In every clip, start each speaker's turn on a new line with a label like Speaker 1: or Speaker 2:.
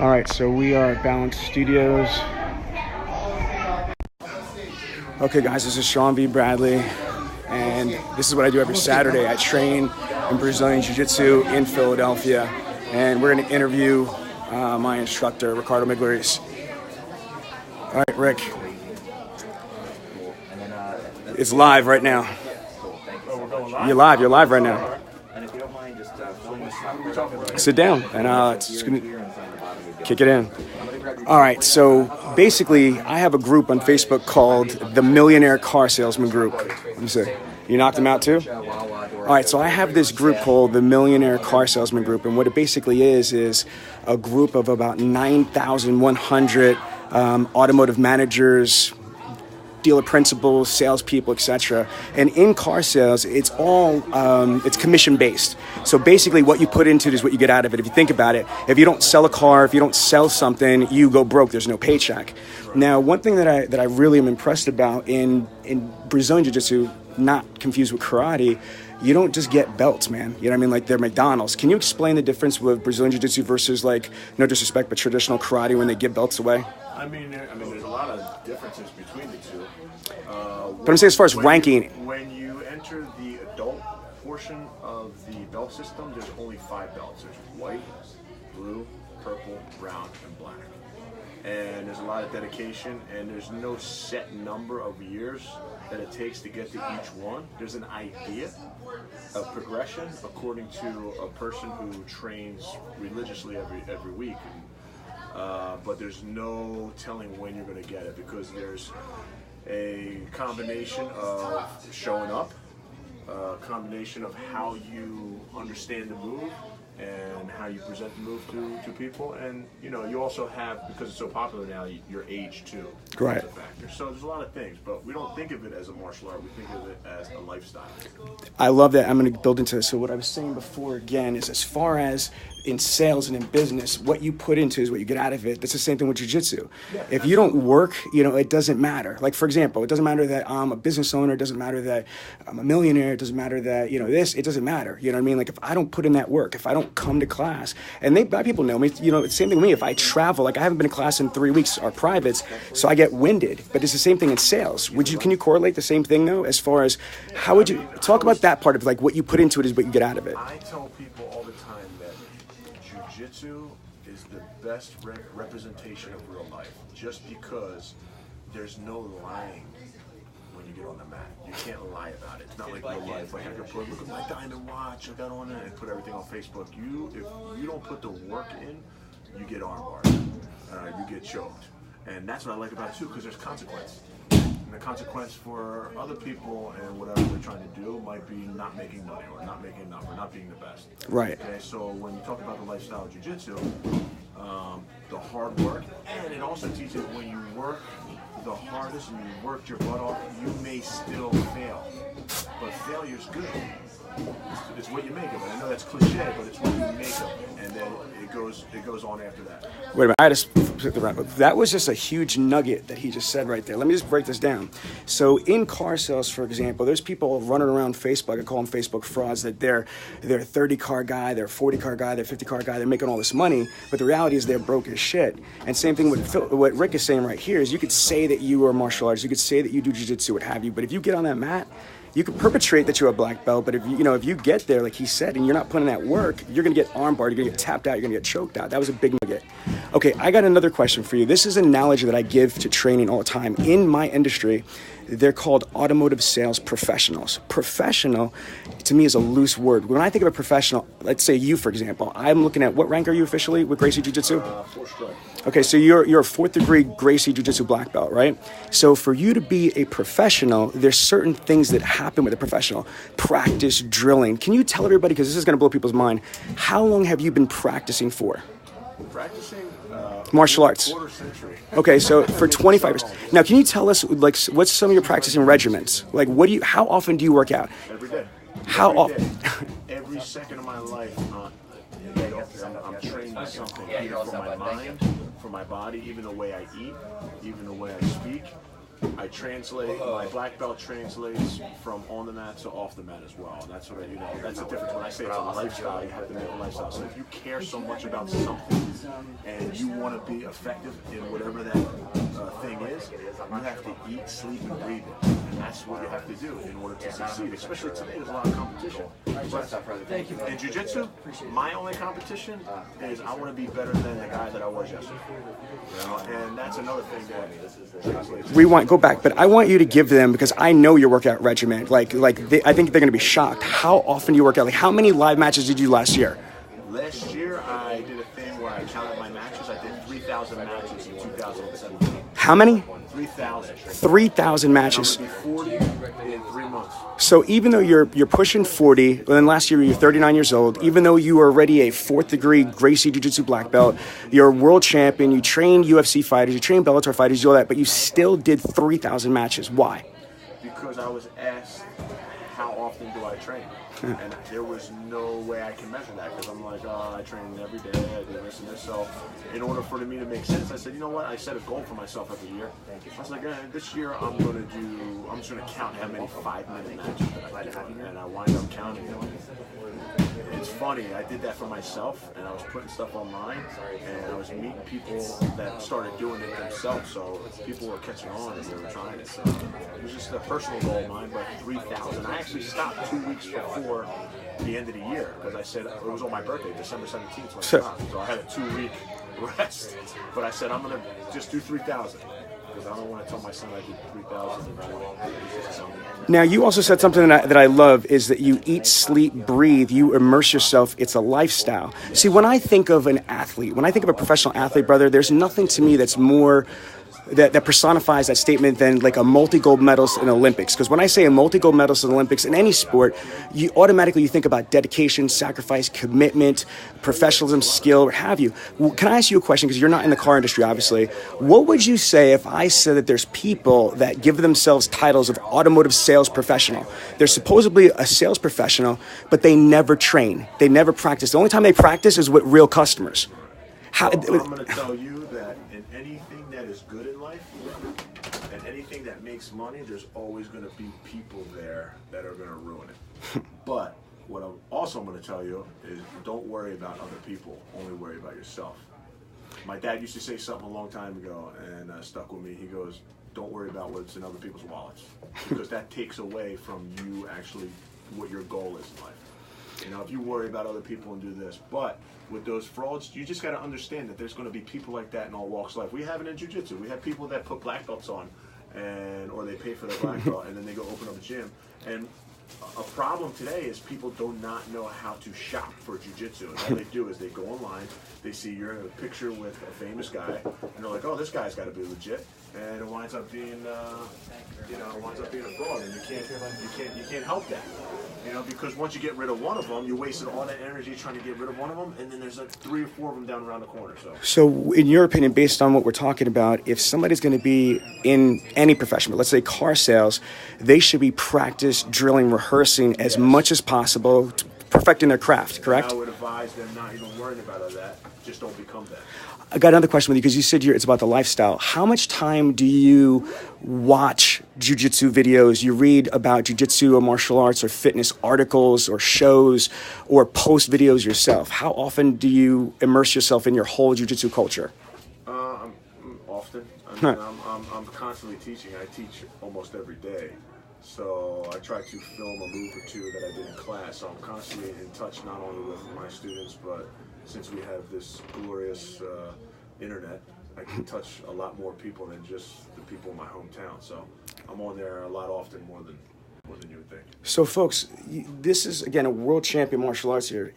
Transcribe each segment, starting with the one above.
Speaker 1: All right, so we are at Balance Studios. Okay, guys, this is Sean V. Bradley, and this is what I do every Saturday. I train in Brazilian Jiu Jitsu in Philadelphia, and we're going to interview my instructor, Ricardo Miglioris. All right, Rick. It's live right now. You're live right now. Sit down, and just going to kick it in. All right, so basically, I have a group on Facebook called the Millionaire Car Salesman Group. Let me see. You knocked them out too? All right, so I have this group called the Millionaire Car Salesman Group, and what it basically is a group of about 9,100 automotive managers, dealer principals, salespeople, etc. And in car sales, it's all it's commission based. So basically, what you put into it is what you get out of it. If you think about it, if you don't sell a car, if you don't sell something, you go broke. There's no paycheck. Now, one thing that I really am impressed about in Brazilian Jiu-Jitsu, not confused with karate, you don't just get belts, man. You know what I mean? Like they're McDonald's. Can you explain the difference with Brazilian Jiu-Jitsu versus, like, no disrespect, but traditional karate when they give belts away?
Speaker 2: I mean, there's a lot of differences between the two.
Speaker 1: But I'm saying as far as ranking.
Speaker 2: When you enter the adult portion of the belt system, there's only 5 belts. There's white, blue, purple, brown, and black. And there's a lot of dedication, and there's no set number of years that it takes to get to each one. There's an idea of progression according to a person who trains religiously every week. But there's no telling when you're going to get it, because there's a combination of showing up, a combination of how you understand the move and how you present the move to people, and you also have, because it's so popular now, your age too.
Speaker 1: Right.
Speaker 2: Is a factor. So there's a lot of things, but we don't think of it as a martial art. We think of it as a lifestyle.
Speaker 1: I love that. I'm going to build into this. So what I was saying before again is, as far as in sales and in business, what you put into is what you get out of it. That's the same thing with jiu-jitsu. Yeah, if you don't work, it doesn't matter. Like, for example, it doesn't matter that I'm a business owner. It doesn't matter that I'm a millionaire. It doesn't matter that, this. It doesn't matter. You know what I mean? Like, if I don't put in that work, if I don't come to class, and people know me, it's the same thing with me. If I travel, like I haven't been to class in 3 weeks, our privates, so I get winded. But it's the same thing in sales. Can you correlate the same thing, though, as far as how would you talk about that part of, like, what you put into it is what you get out of it?
Speaker 2: I tell people all the time that Jiu-Jitsu is the best representation of real life, just because there's no lying when you get on the mat. You can't lie about it. It's not like real life. Like I could put, look at my diamond watch, I got on it, and put everything on Facebook. If you don't put the work in, you get armbarred, you get choked. And that's what I like about it too, because there's consequence. And the consequence for other people and whatever they're trying to do might be not making money, or not making enough, or not being the best.
Speaker 1: Right.
Speaker 2: Okay, so when you talk about the lifestyle of Jiu-Jitsu, the hard work, and it also teaches when you work the hardest and you worked your butt off, you may still fail. But failure's good. It's what you make of it. I know that's cliche, but it's what you make of it, and then it goes on after that.
Speaker 1: Wait a minute, I just flip around. That was just a huge nugget that he just said right there. Let me just break this down. So in car sales, for example, there's people running around Facebook, I call them Facebook frauds, that they're a 30 car guy, they're a 40 car guy, they're a 50 car guy, they're making all this money, but the reality is they're broke as shit. And same thing with what Rick is saying right here is, you could say that you are martial arts, you could say that you do jiu-jitsu, what have you, but if you get on that mat, you can perpetrate that you're a black belt, but if you get there, like he said, and you're not putting in that work, you're gonna get armbarred, you're gonna get tapped out, you're gonna get choked out. That was a big nugget. Okay, I got another question for you. This is an analogy that I give to training all the time. In my industry, they're called automotive sales professionals. Professional, to me, is a loose word. When I think of a professional, let's say you, for example, I'm looking at, what rank are you officially with Gracie Jiu-Jitsu?
Speaker 2: 4th strike.
Speaker 1: Okay, so you're a 4th degree Gracie Jiu-Jitsu black belt, right? So for you to be a professional, there's certain things that happen with a professional. Practice, drilling. Can you tell everybody, because this is going to blow people's mind, how long have you been practicing for?
Speaker 2: Practicing
Speaker 1: martial arts.
Speaker 2: Quarter century.
Speaker 1: Okay, so for 25 years. Now, can you tell us, like, what's some of your practicing regimens? Like, how often do you work out?
Speaker 2: Every day.
Speaker 1: How often?
Speaker 2: Every second of my life, I'm training something, either for my mind, for my body, even the way I eat, even the way I speak. I translate, my black belt translates from on the mat to off the mat as well. That's what that's the difference. When I say it's a lifestyle, you have to make a lifestyle. So if you care so much about something, and you want to be effective in whatever that thing is, you have to eat, sleep, and breathe it. And that's what you have to do in order to succeed. Especially today, there's a lot of competition. Thank you. In Jiu Jitsu, my only competition is I want to be better than the guy that I was yesterday. You know? And that's another thing that
Speaker 1: Rewind, go back, but I want you to give them, because I know your workout regimen. I think they're going to be shocked. How often do you work out? Like, how many live matches did you do last year?
Speaker 2: Last year, I did a thing where I counted my matches. I did 3,000 matches in 2017.
Speaker 1: How many?
Speaker 2: 3,000.
Speaker 1: 3,000 matches.
Speaker 2: I'm going to be 40 in 3 months.
Speaker 1: So even though you're pushing 40, and then last year you were 39 years old, even though you were already a 4th degree Gracie Jiu Jitsu black belt, you're a world champion, you train UFC fighters, you train Bellator fighters, you do all that, but you still did 3,000 matches. Why?
Speaker 2: Because I was asked, how often do I train? And there was no way I can measure that, because I'm like, oh, I train every day, I do this and this. So in order for me to make sense, I said, you know what? I set a goal for myself every year. I was like, this year I'm just going to count how many 5-minute matches that I do. And I wind up counting them. It's funny, I did that for myself, and I was putting stuff online, and I was meeting people that started doing it themselves, so people were catching on and they were trying it. So it was just a personal goal of mine, but 3,000. I actually stopped 2 weeks before the end of the year, because I said it was on my birthday, December 17th, so I stopped. So I had a 2-week rest, but I said I'm going to just do 3,000. Because I don't want to tell my son I did 3,000.
Speaker 1: Now, you also said something that I love, is that you eat, sleep, breathe, you immerse yourself. It's a lifestyle. See, when I think of an athlete, when I think of a professional athlete, brother, there's nothing to me that's more that personifies that statement than like a multi-gold medalist in Olympics. Because when I say a multi-gold medalist in Olympics in any sport, you automatically think about dedication, sacrifice, commitment, professionalism, skill, what have you. Well, can I ask you a question? Because you're not in the car industry, obviously. What would you say if I said that there's people that give themselves titles of automotive sales professional? They're supposedly a sales professional, but they never train. They never practice. The only time they practice is with real customers.
Speaker 2: I'm going to tell you that in anything that is good in life and anything that makes money, there's always going to be people there that are going to ruin it. But what I'm also going to tell you is don't worry about other people, only worry about yourself. My dad used to say something a long time ago, and stuck with me. He goes, don't worry about what's in other people's wallets, because that takes away from you actually what your goal is in life. You know, if you worry about other people and do this, but with those frauds, you just got to understand that there's going to be people like that in all walks of life. We have it in Jiu Jitsu. We have people that put black belts on, or they pay for their black belt, and then they go open up a gym. And a problem today is people do not know how to shop for Jiu Jitsu. And all they do is they go online, they see your picture with a famous guy, and they're like, oh, this guy's got to be legit. And it winds up being, a fraud, and you can't help that, you know, because once you get rid of one of them, you wasted all that energy trying to get rid of one of them, and then there's like 3 or 4 of them down around the corner.
Speaker 1: So, in your opinion, based on what we're talking about, if somebody's going to be in any profession, but let's say car sales, they should be practice, drilling, rehearsing as much as possible, perfecting their craft. Correct?
Speaker 2: I would advise them not even worrying about all that. Just don't become that.
Speaker 1: I got another question with you, because you said it's about the lifestyle. How much time do you watch jiu-jitsu videos? You read about jiu-jitsu or martial arts or fitness articles or shows, or post videos yourself? How often do you immerse yourself in your whole jiu-jitsu culture?
Speaker 2: Often. I mean, I'm constantly teaching. I teach almost every day. So I try to film a move or two that I did in class. So I'm constantly in touch not only with my students, but since we have this glorious internet, I can touch a lot more people than just the people in my hometown. So I'm on there a lot often, more than you would think.
Speaker 1: So, folks, this is, again, a world champion martial artist here.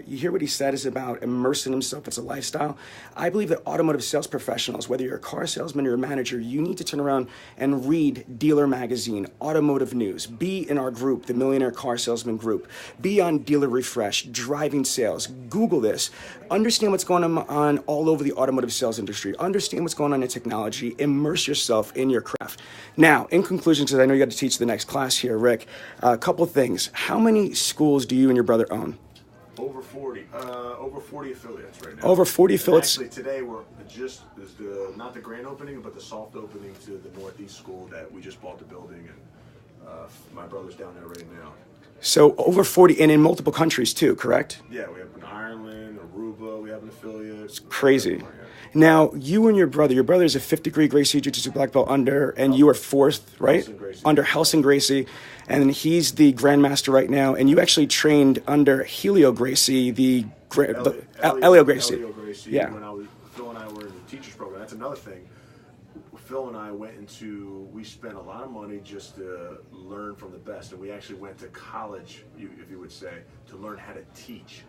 Speaker 1: You hear what he said is about immersing himself. It's a lifestyle. I believe that automotive sales professionals, whether you're a car salesman or a manager, you need to turn around and read Dealer Magazine, Automotive News. Be in our group, the Millionaire Car Salesman group. Be on Dealer Refresh, Driving Sales. Google this. Understand what's going on all over the automotive sales industry. Understand what's going on in technology. Immerse yourself in your craft. Now, in conclusion, because I know you got to teach the next class here, Rick, a couple of things. How many schools do you and your brother own?
Speaker 2: Over 40 affiliates right now.
Speaker 1: Over 40 affiliates.
Speaker 2: Actually, today we're just not the grand opening, but the soft opening to the Northeast school that we just bought the building, and my brother's down there right now.
Speaker 1: So over 40, and in multiple countries too, correct?
Speaker 2: Yeah, we have in Ireland, Aruba, we have an affiliate. It's
Speaker 1: Crazy. Now, you and your brother is a 5th degree Gracie Jiu-Jitsu black belt under, and you are 4th, right? Under Helson Gracie, and he's the grandmaster right now, and you actually trained under Helio Gracie, Elio Gracie.
Speaker 2: Elio Gracie.
Speaker 1: Yeah.
Speaker 2: Phil and I were in the teachers program. That's another thing. Phil and I we spent a lot of money just to learn from the best, and we actually went to college, if you would say, to learn how to teach.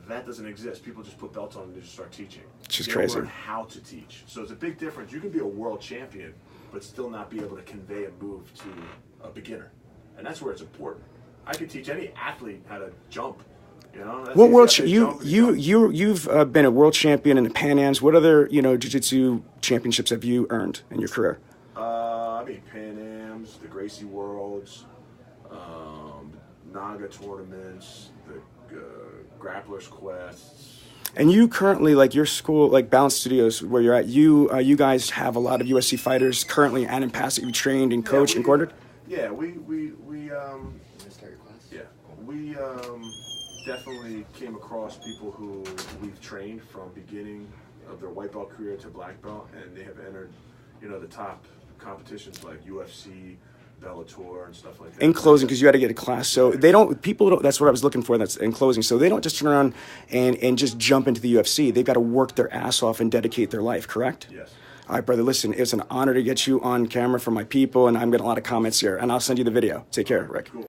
Speaker 2: That doesn't exist. People just put belts on and they just start teaching.
Speaker 1: Which is
Speaker 2: they
Speaker 1: crazy.
Speaker 2: learn how to teach. So it's a big difference. You can be a world champion, but still not be able to convey a move to a beginner. And that's where it's important. I could teach any athlete how to jump.
Speaker 1: What world you've been a world champion in the Pan Ams. What other jiu-jitsu championships have you earned in your career?
Speaker 2: Pan Ams, the Gracie Worlds, Naga tournaments, the Grappler's Quests.
Speaker 1: And you currently, your school, Balance Studios, where you're at, you guys have a lot of UFC fighters currently and in past that you trained and coached and quartered?
Speaker 2: Yeah, we definitely came across people who we've trained from beginning of their white belt career to black belt, and they have entered, the top competitions like UFC, Bellator, and stuff like that.
Speaker 1: In closing, because you had to get a class, so people don't. That's what I was looking for. That's in closing. So they don't just turn around and just jump into the UFC. They've got to work their ass off and dedicate their life. Correct?
Speaker 2: Yes.
Speaker 1: All right, brother. Listen, it's an honor to get you on camera for my people, and I'm getting a lot of comments here, and I'll send you the video. Take care, Rick.
Speaker 2: Cool.